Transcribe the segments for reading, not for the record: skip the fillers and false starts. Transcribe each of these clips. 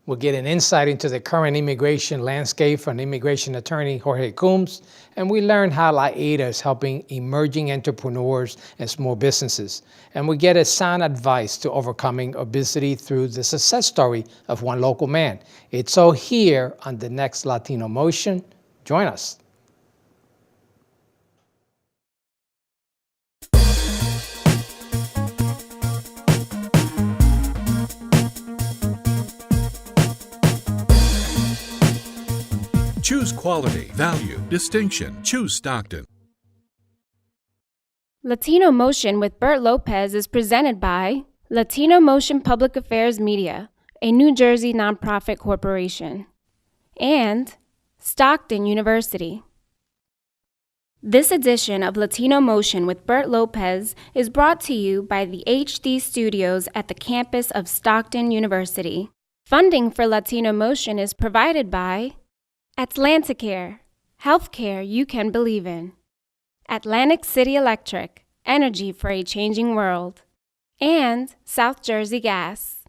We'll get an insight into the current immigration landscape from immigration attorney Jorge Coombs, and we learn how LAEDA is helping emerging entrepreneurs and small businesses. And we get a sound advice to overcoming obesity through the success story of one local man. It's all here on the next Latino Motion. Join us. Choose quality, value, distinction. Choose Stockton. Latino Motion with Bert Lopez is presented by Latino Motion Public Affairs Media, a New Jersey nonprofit corporation, and Stockton University. This edition of Latino Motion with Bert Lopez is brought to you by the HD Studios at the campus of Stockton University. Funding for Latino Motion is provided by Atlanticare, healthcare you can believe in. Atlantic City Electric, energy for a changing world. And South Jersey Gas.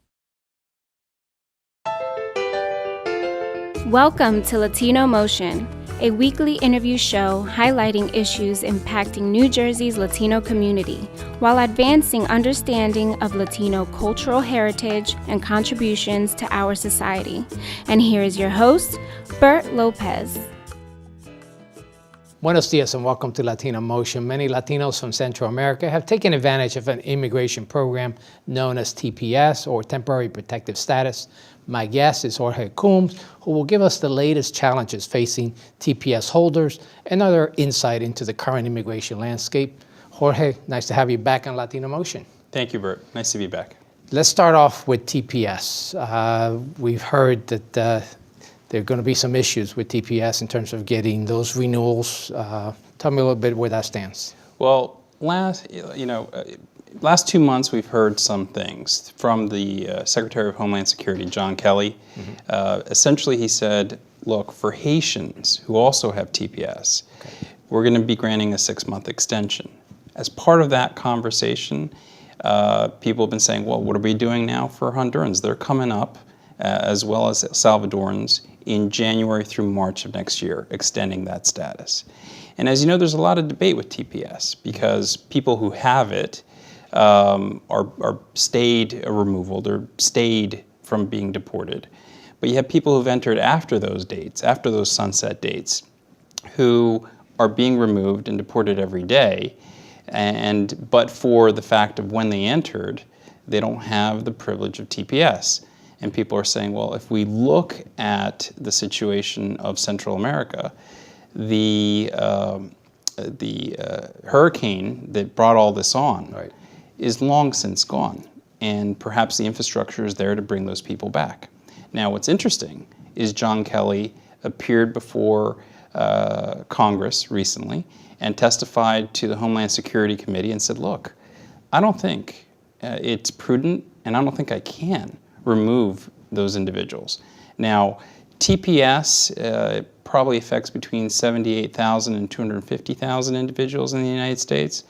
Welcome to Latino Motion, a weekly interview show highlighting issues impacting New Jersey's Latino community while advancing understanding of Latino cultural heritage and contributions to our society. And here is your host, Bert Lopez. Buenos dias and welcome to Latino Motion. Many Latinos from Central America have taken advantage of an immigration program known as TPS, or Temporary Protective Status. My guest is Jorge Coombs, who will give us the latest challenges facing TPS holders and other insight into the current immigration landscape. Jorge, nice to have you back on Latino Motion. Thank you, Bert. Nice to be back. Let's start off with TPS. We've heard that there are going to be some issues with TPS in terms of getting those renewals. Tell me a little bit where that stands. Well, last 2 months we've heard some things from the Secretary of Homeland Security, John Kelly. Essentially, he said, look, for Haitians who also have TPS, we're going to be granting a 6-month extension. As part of that conversation, people have been saying, well, what are we doing now for Hondurans? They're coming up, as well as Salvadorans, in January through March of next year, extending that status. And as you know, there's a lot of debate with TPS because people who have it are stayed a removal, they're stayed from being deported. But you have people who've entered after those dates, after those sunset dates, who are being removed and deported every day, but for the fact of when they entered, they don't have the privilege of TPS. And people are saying, well, if we look at the situation of Central America, the hurricane that brought all this on is long since gone. And perhaps the infrastructure is there to bring those people back. Now, what's interesting is John Kelly appeared before Congress recently and testified to the Homeland Security Committee and said, look, I don't think it's prudent, and I don't think I can remove those individuals. Now, TPS probably affects between 78,000 and 250,000 individuals in the United States.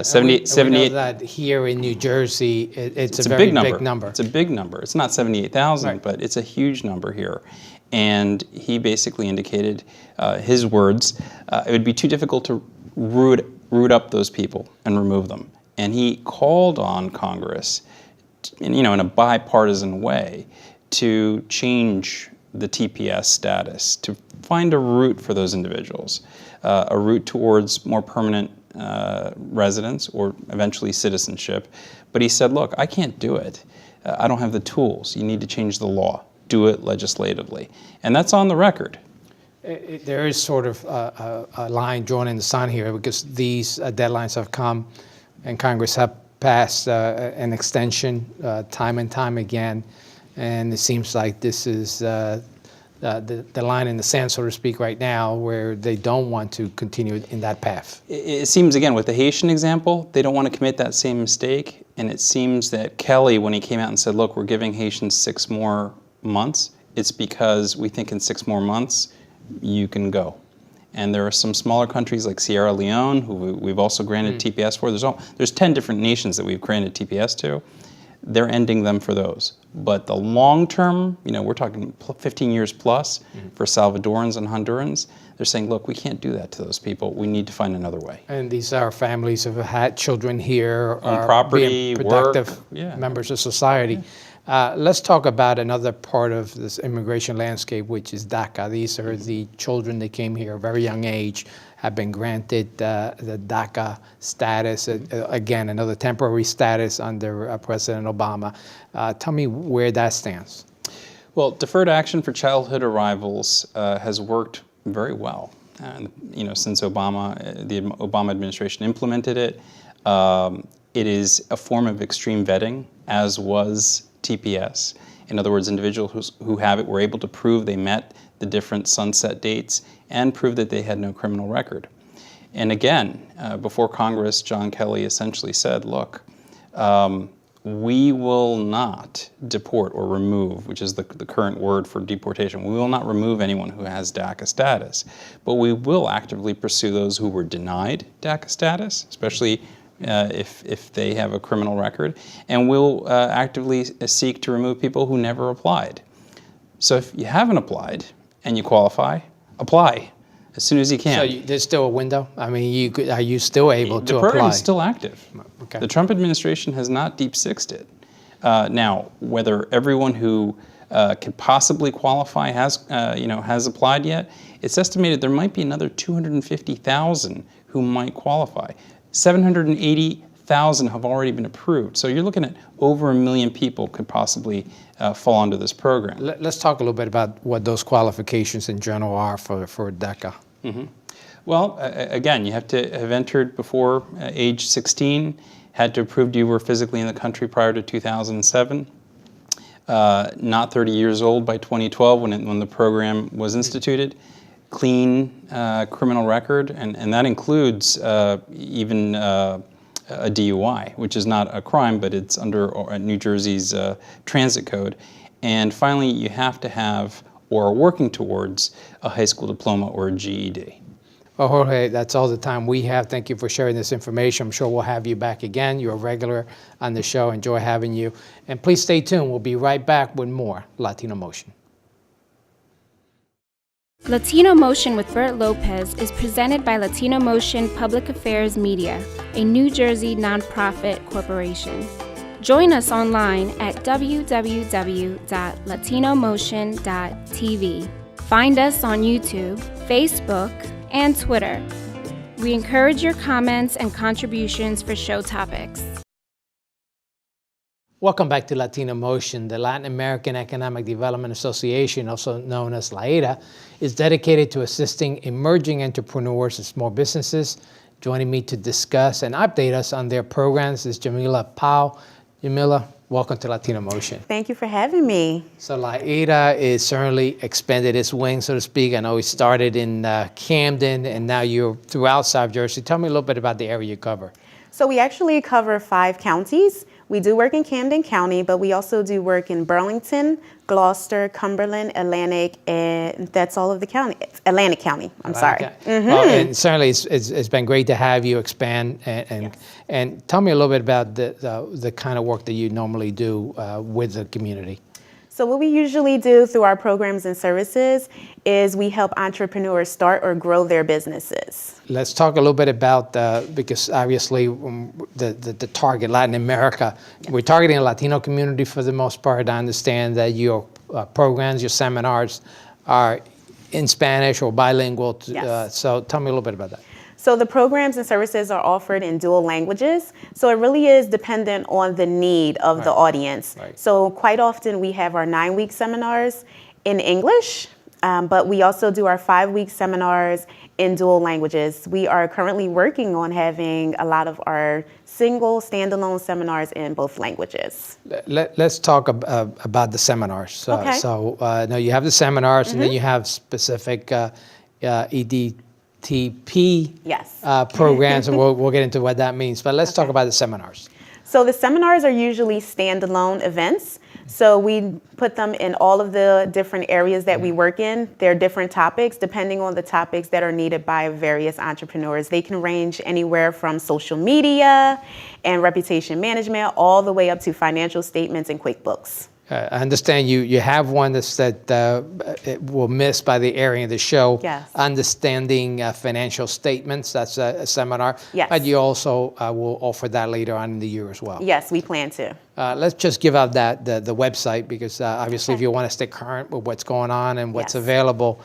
78. We know that here in New Jersey, it's a very big number. It's a big number. It's not 78,000, but it's a huge number here. And he basically indicated, his words, it would be too difficult to root up those people and remove them. And he called on Congress, in a bipartisan way, to change the TPS status, to find a route for those individuals, a route towards more permanent residence or eventually citizenship. But he said, look, I can't do it. I don't have the tools. You need to change the law. Do it legislatively. And that's on the record. There is sort of a line drawn in the sand here because these deadlines have come and Congress have passed an extension time and time again. And it seems like this is the line in the sand, so to speak, right now, where they don't want to continue in that path. It seems, again, with the Haitian example, they don't want to commit that same mistake. And it seems that Kelly, when he came out and said, look, we're giving Haitians 6 more months, it's because we think in 6 more months, you can go. And there are some smaller countries like Sierra Leone, who we've also granted TPS for. There's 10 different nations that we've granted TPS to. they're ending them for those. But the long term, we're talking 15 years plus for Salvadorans and Hondurans. They're saying, look, we can't do that to those people. We need to find another way. And these are families who have had children here, on property, being productive work, members of society. Let's talk about another part of this immigration landscape, which is DACA. These are the children that came here at a very young age, have been granted the DACA status, again, another temporary status under President Obama. Tell me where that stands. Well, deferred action for childhood arrivals has worked very well. Since the Obama administration implemented it, it is a form of extreme vetting, as was TPS. In other words, individuals who have it were able to prove they met the different sunset dates and prove that they had no criminal record. And again, before Congress, John Kelly essentially said, look, we will not deport or remove, which is the current word for deportation. We will not remove anyone who has DACA status, but we will actively pursue those who were denied DACA status, especially if they have a criminal record, and we'll actively seek to remove people who never applied. So if you haven't applied and you qualify, apply as soon as you can. So there's still a window? I mean, are you still able to apply? The program is still active. Okay. The Trump administration has not deep-sixed it. Now, whether everyone who could possibly qualify has applied yet, it's estimated there might be another 250,000 who might qualify. 780,000 have already been approved. So you're looking at over 1 million people could possibly fall under this program. Let's talk a little bit about what those qualifications in general are for DACA. Mm-hmm. Well, again, you have to have entered before age 16, had to have proved you were physically in the country prior to 2007, not 30 years old by 2012 when the program was instituted, clean criminal record, and that includes even a DUI, which is not a crime, but it's under New Jersey's transit code. And finally, you have to have or are working towards a high school diploma or a GED. Well, Jorge, that's all the time we have. Thank you for sharing this information. I'm sure we'll have you back again. You're a regular on the show. Enjoy having you. And please stay tuned. We'll be right back with more Latino Motion. Latino Motion with Bert Lopez is presented by Latino Motion Public Affairs Media, a New Jersey nonprofit corporation. Join us online at www.latinomotion.tv. Find us on YouTube, Facebook, and Twitter. We encourage your comments and contributions for show topics. Welcome back to Latino Motion. The Latin American Economic Development Association, also known as LAEDA, is dedicated to assisting emerging entrepreneurs and small businesses. Joining me to discuss and update us on their programs is Jamila Powell. Jamila, welcome to Latino Motion. Thank you for having me. So LAEDA is certainly expanded its wings, so to speak. I know it started in Camden, and now you're throughout South Jersey. Tell me a little bit about the area you cover. So we actually cover 5 counties. We do work in Camden County, but we also do work in Burlington, Gloucester, Cumberland, Atlantic, and that's all of the county. Atlantic County, I'm sorry. Mm-hmm. Well, and certainly it's been great to have you expand and tell me a little bit about the kind of work that you normally do with the community. So what we usually do through our programs and services is we help entrepreneurs start or grow their businesses. Let's talk a little bit about, because obviously the target, Latin America, we're targeting a Latino community for the most part. I understand that your programs, your seminars are in Spanish or bilingual. Yes. So tell me a little bit about that. So the programs and services are offered in dual languages. So it really is dependent on the need of the audience. Right. So quite often we have our 9-week seminars in English, but we also do our 5-week seminars in dual languages. We are currently working on having a lot of our single standalone seminars in both languages. Let's talk about the seminars. Okay. So now you have the seminars, and then you have specific EDTP Yes. programs, and we'll get into what that means. But let's talk about the seminars. So the seminars are usually standalone events. So we put them in all of the different areas that we work in. They're different topics depending on the topics that are needed by various entrepreneurs. They can range anywhere from social media and reputation management all the way up to financial statements and QuickBooks. I understand you have one that it will miss by the airing of the show. Yes. Understanding financial statements. That's a seminar. Yes. But you also will offer that later on in the year as well. Yes, we plan to. Let's just give out the website because obviously if you want to stay current with what's going on and what's Yes. available,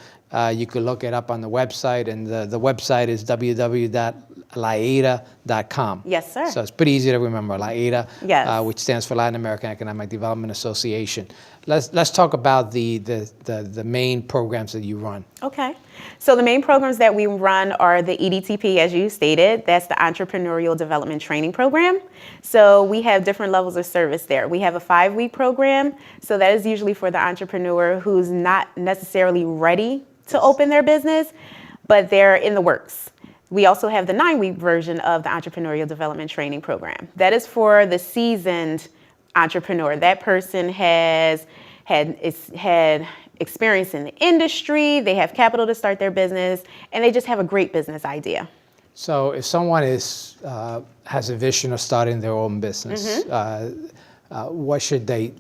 you could look it up on the website, and the website is www.LAEDA.com. Yes, sir. So it's pretty easy to remember, LAEDA, Yes. which stands for Latin American Economic Development Association. Let's talk about the main programs that you run. Okay. So the main programs that we run are the EDTP, as you stated. That's the Entrepreneurial Development Training Program. So we have different levels of service there. We have a 5-week program. So that is usually for the entrepreneur who's not necessarily ready to open their business, but they're in the works. We also have the 9-week version of the Entrepreneurial Development Training Program. That is for the seasoned entrepreneur. That person has had experience in the industry, they have capital to start their business, and they just have a great business idea. So if someone has a vision of starting their own business, what should they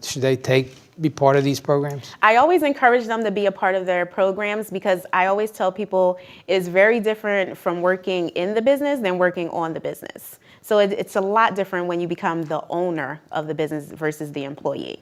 be part of these programs? I always encourage them to be a part of their programs because I always tell people it's very different from working in the business than working on the business. So it's a lot different when you become the owner of the business versus the employee.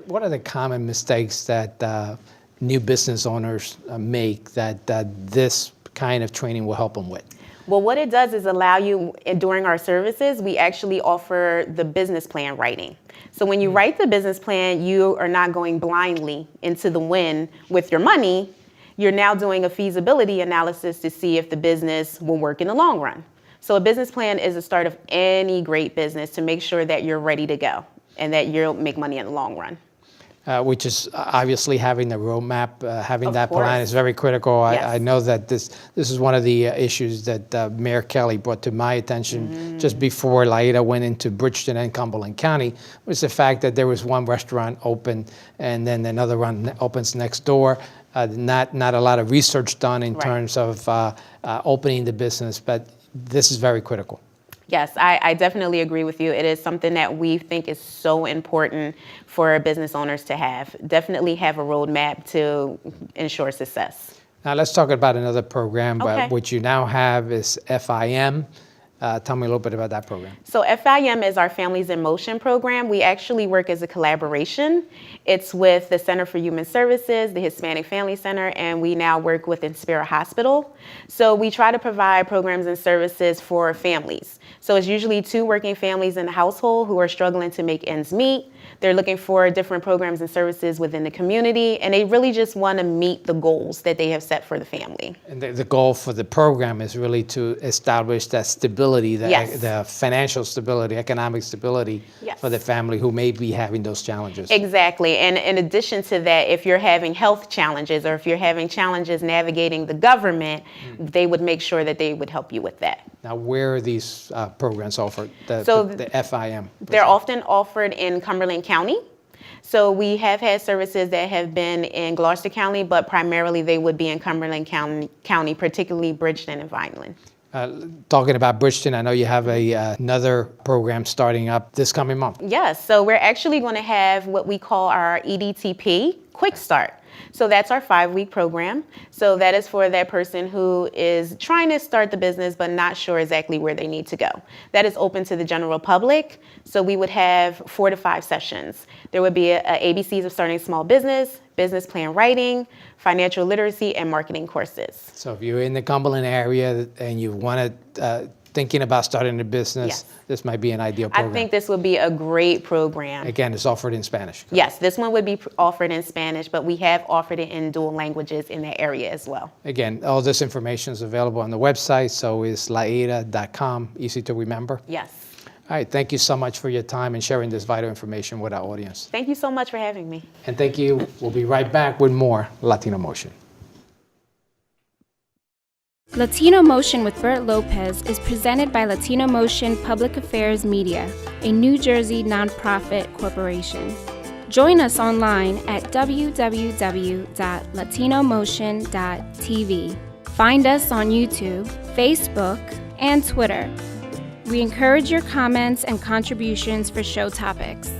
What are the common mistakes that new business owners make that this kind of training will help them with? Well, what it does is allow you, during our services, we actually offer the business plan writing. So when you write the business plan, you are not going blindly into the wind with your money. You're now doing a feasibility analysis to see if the business will work in the long run. So a business plan is the start of any great business to make sure that you're ready to go and that you'll make money in the long run. Which is obviously having the roadmap, having Of that plan course. is very critical. Yes. I know that this is one of the issues that Mayor Kelly brought to my attention just before LAEDA went into Bridgeton and Cumberland County, was the fact that there was one restaurant open and then another one opens next door. Not a lot of research done in Right. terms of opening the business, but this is very critical. Yes, I definitely agree with you. It is something that we think is so important for business owners to have. Definitely have a roadmap to ensure success. Now let's talk about another program, Okay. which you now have is FIM. Tell me a little bit about that program. So FIM is our Families in Motion program. We actually work as a collaboration. It's with the Center for Human Services, the Hispanic Family Center, and we now work with Inspira Hospital. So we try to provide programs and services for families. So it's usually 2 working families in the household who are struggling to make ends meet. They're looking for different programs and services within the community, and they really just want to meet the goals that they have set for the family. And the goal for the program is really to establish that stability, Yes. the financial stability, economic stability Yes. for the family who may be having those challenges. Exactly. And in addition to that, if you're having health challenges or if you're having challenges navigating the government, they would make sure that they would help you with that. Now, where are these programs offered? The FIM? They're often offered in Cumberland County. So we have had services that have been in Gloucester County, but primarily they would be in Cumberland County, particularly Bridgeton and Vineland. Talking about Bridgeton, I know you have another program starting up this coming month. Yes, so we're actually going to have what we call our EDTP Quick Start. So that's our 5-week program. So that is for that person who is trying to start the business but not sure exactly where they need to go. That is open to the general public. So we would have 4 to 5 sessions. There would be ABCs of starting a small business, business plan writing, financial literacy, and marketing courses. So if you're in the Cumberland area and you want to thinking about starting a business, Yes. this might be an ideal program. I think this would be a great program. Again, it's offered in Spanish. Yes, this one would be offered in Spanish, but we have offered it in dual languages in that area as well. Again, all this information is available on the website, so it's laeda.com, easy to remember. Yes. All right, thank you so much for your time and sharing this vital information with our audience. Thank you so much for having me. And thank you. We'll be right back with more Latino Motion. Latino Motion with Bert Lopez is presented by Latino Motion Public Affairs Media, a New Jersey nonprofit corporation. Join us online at www.latinomotion.tv. Find us on YouTube, Facebook, and Twitter. We encourage your comments and contributions for show topics.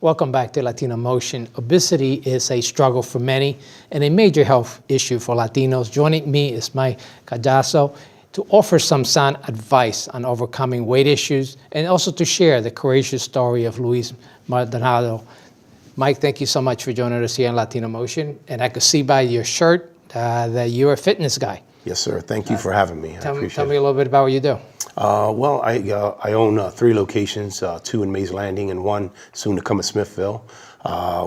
Welcome back to Latino Motion. Obesity is a struggle for many and a major health issue for Latinos. Joining me is Mike Callazo to offer some sound advice on overcoming weight issues and also to share the courageous story of Luis Maldonado. Mike, thank you so much for joining us here on Latino Motion. And I could see by your shirt that you're a fitness guy. Yes, sir. Thank you for having me. Tell me a little bit about what you do. Well, I own 3 locations, 2 in Mays Landing and 1 soon to come in Smithville.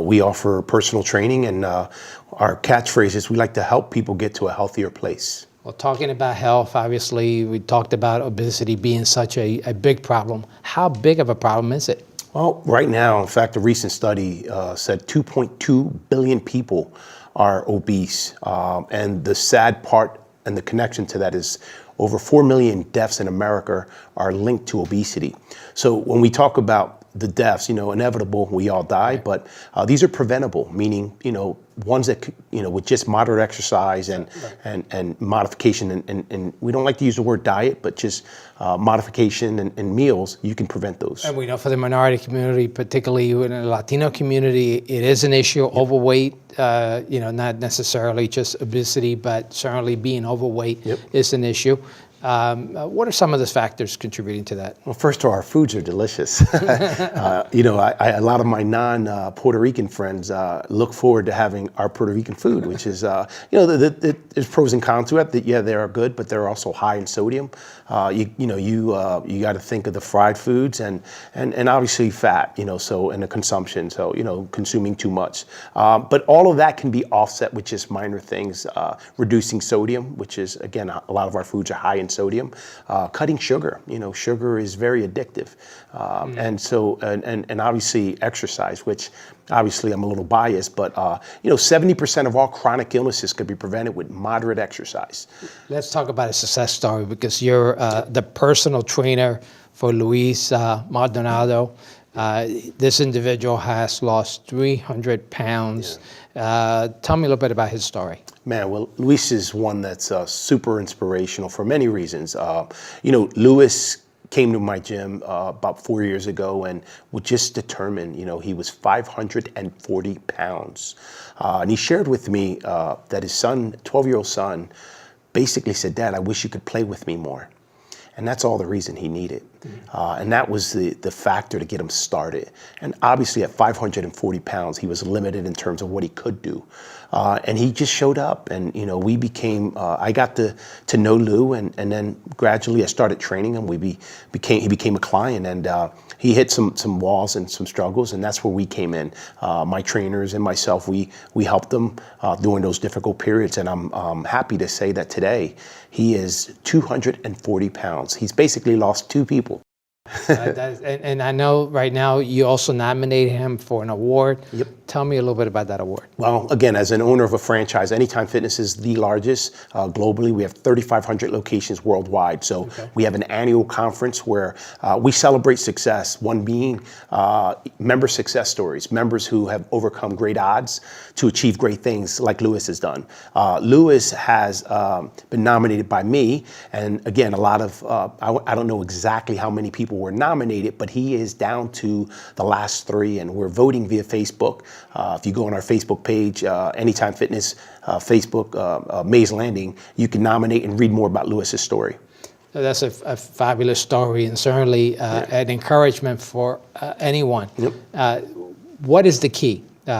We offer personal training, and our catchphrase is we like to help people get to a healthier place. Well, talking about health, obviously, we talked about obesity being such a big problem. How big of a problem is it? Well, right now, in fact, a recent study said 2.2 billion people are obese. And the sad part and the connection to that is over 4 million deaths in America are linked to obesity. So when we talk about the deaths, inevitable, we all die, but these are preventable, meaning, ones that, with just moderate exercise and modification, and we don't like to use the word diet, but just modification and meals, you can prevent those. And we know for the minority community, particularly in the Latino community, it is an issue. Overweight, not necessarily just obesity, but certainly being overweight is an issue. What are some of the factors contributing to that? Well, first of all, our foods are delicious. A lot of my non-Puerto Rican friends look forward to having our Puerto Rican food, which is, there's pros and cons to it. That they are good, but they're also high in sodium. You got to think of the fried foods and obviously fat, and the consumption. So, consuming too much. But all of that can be offset with just minor things, reducing sodium, which is, again, a lot of our foods are high in sodium, cutting sugar. Sugar is very addictive, and so and obviously exercise, which obviously I'm a little biased, but 70% of all chronic illnesses could be prevented with moderate exercise. Let's talk about a success story, because you're the personal trainer for Luis Maldonado. This individual has lost 300 pounds. Tell me a little bit about his story. Man, well, Luis is one that's super inspirational for many reasons. Luis came to my gym about 4 years ago and was just determined. He was 540 pounds. And he shared with me that his son, 12-year-old son, basically said, "Dad, I wish you could play with me more." And that's all the reason he needed. And that was the factor to get him started. And obviously at 540 pounds, he was limited in terms of what he could do. And he just showed up, and we became, I got to know Lou, and then gradually I started training him. He became a client, and he hit some walls and some struggles, and that's where we came in. My trainers and myself, we helped him during those difficult periods, and I'm happy to say that today he is 240 pounds. He's basically lost 2 people. And I know right now you also nominated him for an award. Yep. Tell me a little bit about that award. Well, again, as an owner of a franchise, Anytime Fitness is the largest globally. We have 3,500 locations worldwide. So we have an annual conference where we celebrate success, one being member success stories, members who have overcome great odds to achieve great things like Luis has done. Luis has been nominated by me. And again, a lot of, I don't know exactly how many people were nominated, but he is down to the last 3, and we're voting via Facebook. If you go on our Facebook page, Anytime Fitness, Facebook, Mays Landing, you can nominate and read more about Luis's story. That's a fabulous story, and certainly an encouragement for anyone. Yep. What is the key? We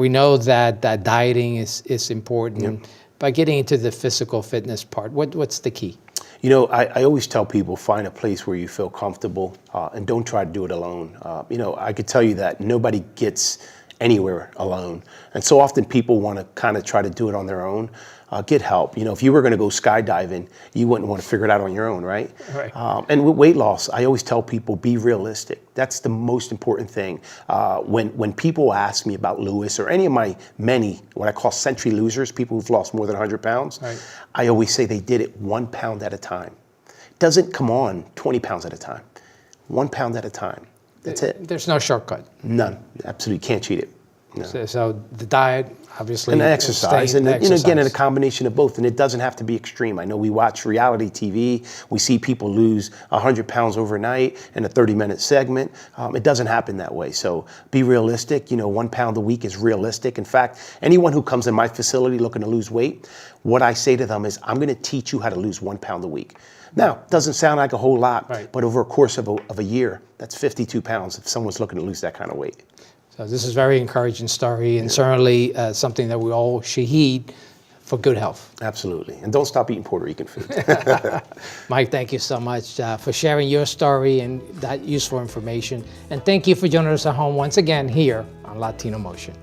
know that dieting is important, but getting into the physical fitness part, what's the key? I always tell people, find a place where you feel comfortable and don't try to do it alone. I could tell you that nobody gets anywhere alone. And so often people want to kind of try to do it on their own. Get help. If you were going to go skydiving, you wouldn't want to figure it out on your own, right? Right. And with weight loss, I always tell people, be realistic. That's the most important thing. When people ask me about Luis or any of my many, what I call century losers, people who've lost more than 100 pounds, right, I always say they did it 1 pound at a time. It doesn't come on 20 pounds at a time. 1 pound at a time. That's it. There's no shortcut. None. Absolutely can't cheat it. No. So the diet, obviously. And exercise, staying- and again, in a exercise. combination of both. And it doesn't have to be extreme. I know we watch reality TV. We see people lose 100 pounds overnight in a 30-minute segment. It doesn't happen that way. So be realistic. 1 pound a week is realistic. In fact, anyone who comes in my facility looking to lose weight, what I say to them is, I'm going to teach you how to lose 1 pound a week. Now, doesn't sound like a whole lot, Right. but over a course of a year, that's 52 pounds if someone's looking to lose that kind of weight. So this is a very encouraging story, and certainly something that we all should heed for good health. Absolutely. And don't stop eating Puerto Rican food. Mike, thank you so much for sharing your story and that useful information. And thank you for joining us at home once again here on Latino Motion.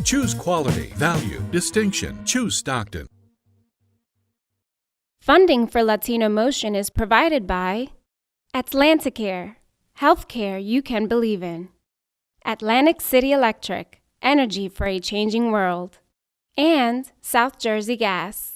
Choose quality, value, distinction. Choose Stockton. Funding for Latino Motion is provided by Atlanticare, healthcare you can believe in. Atlantic City Electric, energy for a changing world. And South Jersey Gas.